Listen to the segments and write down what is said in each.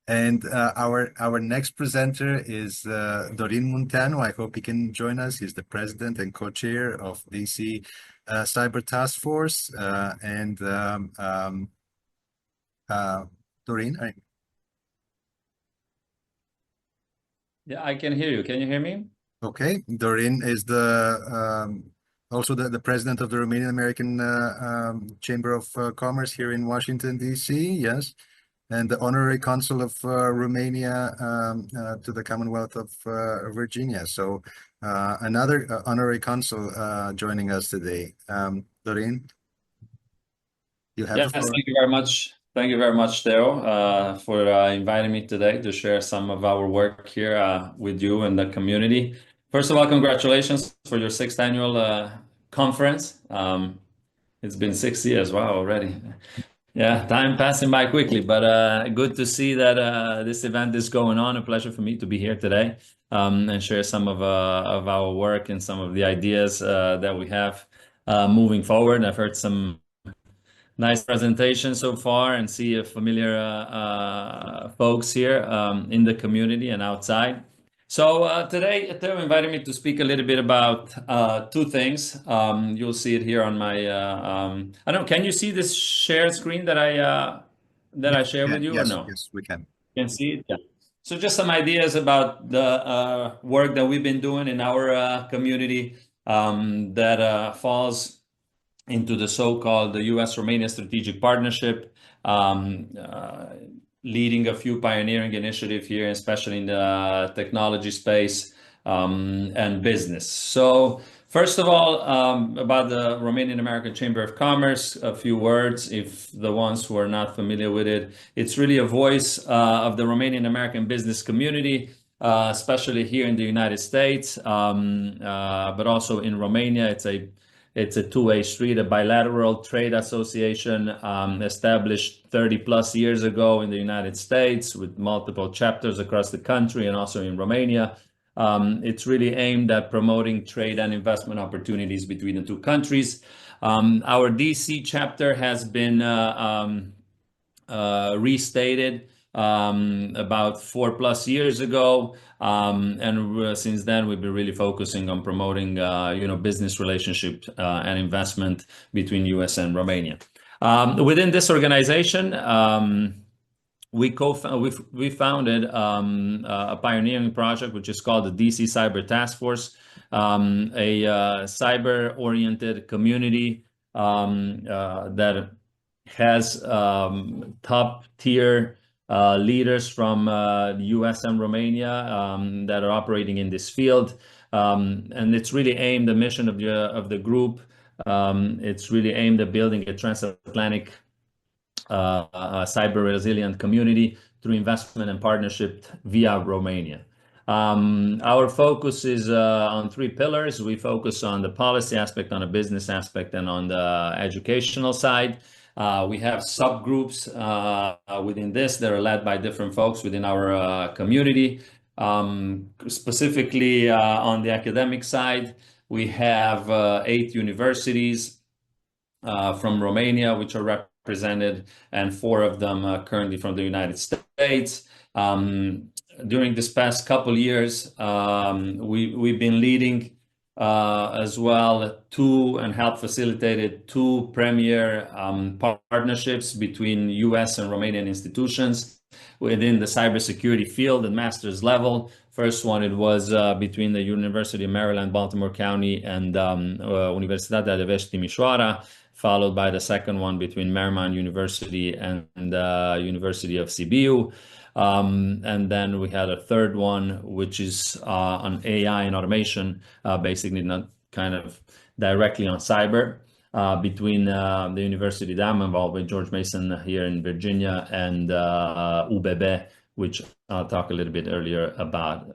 And our next presenter is Dorin Munteanu. I hope he can join us. He's the president and co-chair of DC Cyber Task Force. Dorin, Yeah, I can hear you. Can you hear me? okay. Dorin is also the president of the Romanian-American Chamber of Commerce here in Washington, D.C. Yes. And the Honorary Consul of Romania to the Commonwealth of Virginia. So another Honorary Consul joining us today. Dorin, you have the Yes, floor. thank you very much. Thank you very much, Theo, for inviting me today to share some of our work here with you and the community. First of all, congratulations for your sixth annual conference. It's been 6 years, wow, already. Yeah, time passing by quickly, but good to see that this event is going on. A pleasure for me to be here today and share some of our work and some of the ideas that we have moving forward. I've heard some nice presentation so far and see a familiar folks here in the community and outside. So today, Theo invited me to speak a little bit about two things. You'll see it here on my. I don't know. Can you see this shared screen that I share with you or Yes, no? yes, we can. You can see it. Yeah. So just some ideas about the work that we've been doing in our community that falls into the so-called the U.S.-Romania Strategic Partnership, leading a few pioneering initiatives here, especially in the technology space and business. So first of all, about the Romanian-American Chamber of Commerce, a few words, if the ones who are not familiar with it. It's really a voice of the Romanian-American business community, especially here in the United States, but also in Romania. It's a two-way street, a bilateral trade association established 30 plus years ago in the United States with multiple chapters across the country and also in Romania. It's really aimed at promoting trade and investment opportunities between the two countries. Our DC chapter has been restated about 4+ years ago. And since then, we've been really focusing on promoting, business relationship and investment between US and Romania. Within this organization, we founded a pioneering project which is called the DC Cyber Task Force, a cyber-oriented community that has top tier leaders from the US and Romania that are operating in this field. And it's really aimed, the mission of the group, it's really aimed at building a transatlantic cyber resilient community through investment and partnership via Romania. Our focus is on three pillars. We focus on the policy aspect, on the business aspect, and on the educational side. We have subgroups within this that are led by different folks within our community. Specifically on the academic side, we have 8 universities from Romania, which are represented, and 4 of them currently from the United States. During this past couple years, we've been leading as well and help facilitated 2 premier partnerships between US and Romanian institutions within the cybersecurity field at master's level. First one, it was between the University of Maryland, Baltimore County, and Universitatea de Vest-Timișoara, followed by the second one between Marymount University and University of Sibiu. And then we had a third one, which is on AI and automation, basically not kind of directly on cyber, between the University that I'm involved with, George Mason here in Virginia, and UBB, which I'll talk a little bit earlier about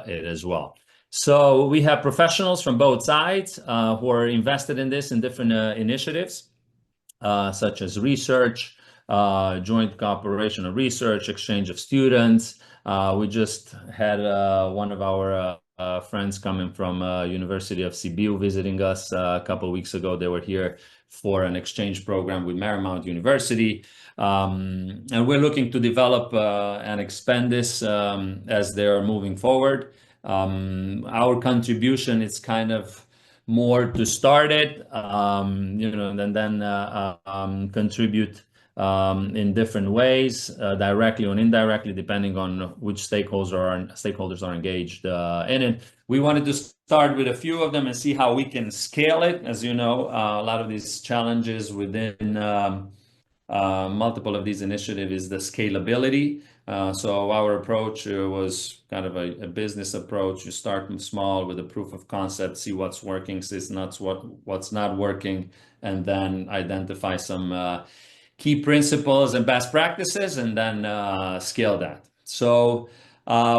it as well. So we have professionals from both sides who are invested in this in different initiatives, such as research, joint cooperation of research, exchange of students. We just had one of our friends coming from University of Sibiu visiting us a couple of weeks ago. They were here for an exchange program with Marymount University. And we're looking to develop and expand this as they're moving forward. Our contribution is kind of more to start it, and then contribute in different ways, directly or indirectly, depending on which stakeholders are engaged in it. We wanted to start with a few of them and see how we can scale it. As you know, a lot of these challenges within multiple of these initiatives is the scalability. So our approach was kind of a business approach. You start small with a proof of concept, see what's working, see what's not working, and then identify some key principles and best practices, and then scale that. So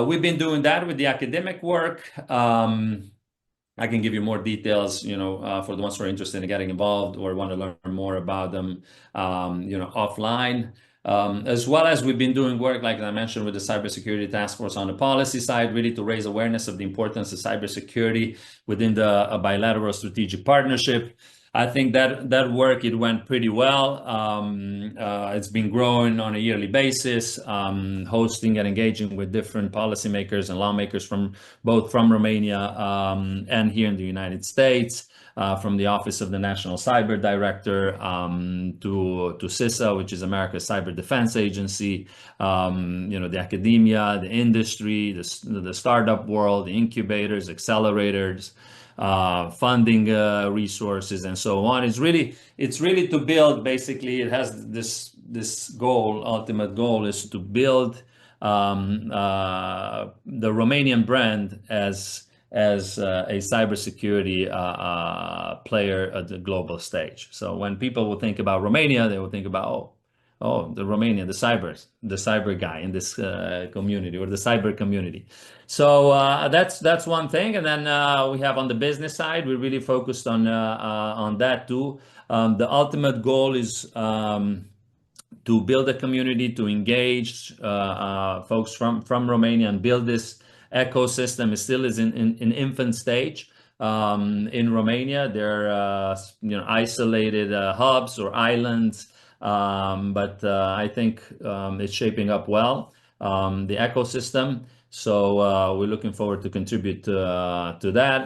we've been doing that with the academic work. I can give you more details, for the ones who are interested in getting involved or want to learn more about them, offline. As well as we've been doing work, like I mentioned, with the Cybersecurity Task Force on the policy side, really to raise awareness of the importance of cybersecurity within the bilateral strategic partnership. I think that work, it went pretty well. It's been growing on a yearly basis, hosting and engaging with different policymakers and lawmakers from Romania and here in the United States, from the Office of the National Cyber Director to CISA, which is America's Cyber Defense Agency, the academia, the industry, the startup world, the incubators, accelerators, funding resources, and so on. It's really to build. Basically, it has this goal. Ultimate goal is to build the Romanian brand as a cybersecurity player at the global stage. So when people will think about Romania, they will think about the Romanian, the cyber guy in this community, or the cyber community. So that's one thing. And then we have on the business side, we're really focused on that too. The ultimate goal is to build a community, to engage folks from Romania and build this ecosystem. It still is in infant stage. In Romania, there are isolated hubs or islands, but I think it's shaping up well, the ecosystem. So we're looking forward to contribute to that.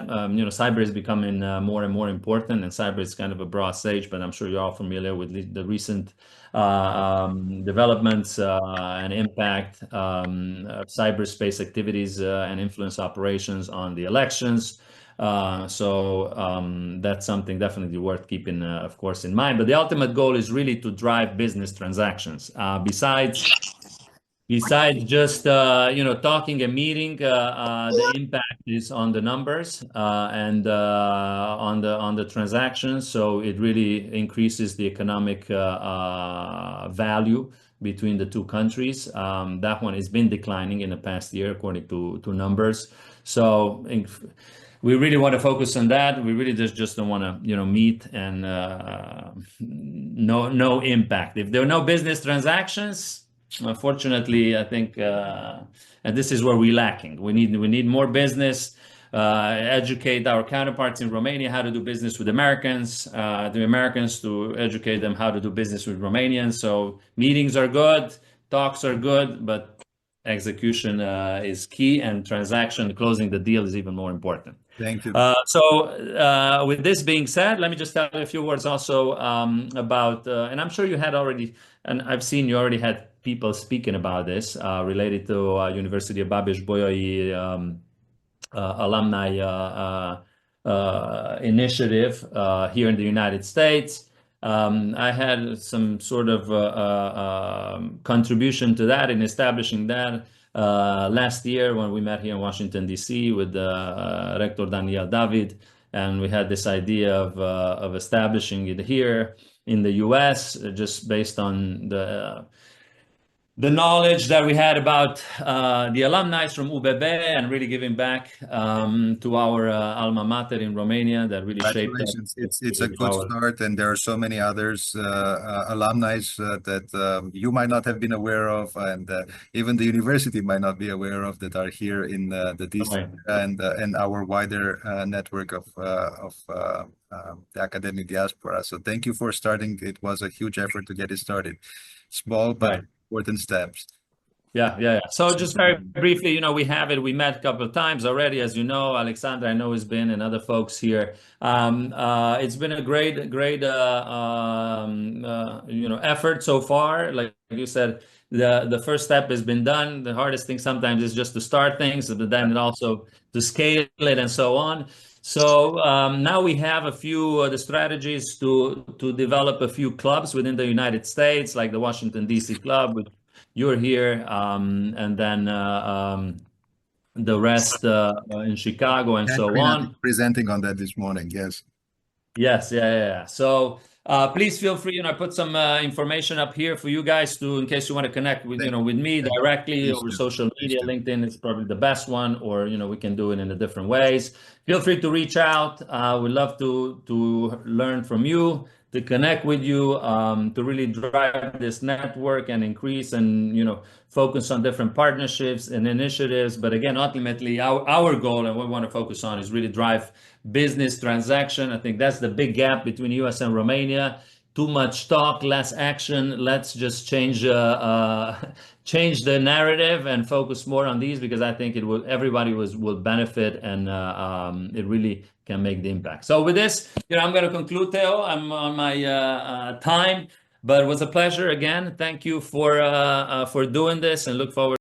Cyber is becoming more and more important, and cyber is kind of a broad stage, but I'm sure you're all familiar with the recent developments and impact cyberspace activities and influence operations on the elections. So that's something definitely worth keeping, of course, in mind. But the ultimate goal is really to drive business transactions. Besides just talking and meeting, the impact is on the numbers and on the transactions. So it really increases the economic value between the two countries. That one has been declining in the past year, according to numbers. So we really want to focus on that. We really just don't want to meet and no impact. If there are no business transactions, unfortunately, I think, and this is where we're lacking. We need more business. Educate our counterparts in Romania how to do business with Americans. The Americans to educate them how to do business with Romanians. So meetings are good, talks are good, but execution is key, and closing the deal is even more important. Thank you. So with this being said, let me just tell you a few words also about, and I'm sure you had already, and I've seen you already had people speaking about this related to University of Babeș-Bolyai alumni initiative here in the United States. I had some sort of contribution to that in establishing that last year when we met here in Washington, D.C. with Rector Daniel David, and we had this idea of establishing it here in the U.S. just based on the knowledge that we had about the alumni from UBB and really giving back to our alma mater in Romania that really shaped us. Congratulations. It's a good start, and there are so many others, alumni that you might not have been aware of, and even the university might not be aware of, that are here in the DC and our wider network of the academic diaspora. So thank you for starting. It was a huge effort to get it started. Small but important steps. Yeah. So just very briefly, you know, we met a couple of times already, as you know. Alexandra, I know, has been, and other folks here. It's been a great effort so far. Like you said, the first step has been done. The hardest thing sometimes is just to start things, but then also to scale it and so on. So now we have a few the strategies to develop a few clubs within the United States, like the Washington D.C. club, which you're here, and then the rest in Chicago and so on. Presenting on that this morning, yes. Yes, yeah. So please feel free, I put some information up here for you guys in case you want to connect with, with me directly over social media. LinkedIn is probably the best one, or, we can do it in different ways. Feel free to reach out. We'd love to learn from you, to connect with you, to really drive this network and increase and, focus on different partnerships and initiatives. But again, ultimately, our goal and what we want to focus on is really drive business transaction. I think that's the big gap between US and Romania. Too much talk, less action. Let's just change the narrative and focus more on these, because I think everybody will benefit, and it really can make the impact. So with this, I'm going to conclude, Theo. I'm on my time, but it was a pleasure again. Thank you for doing this, and look forward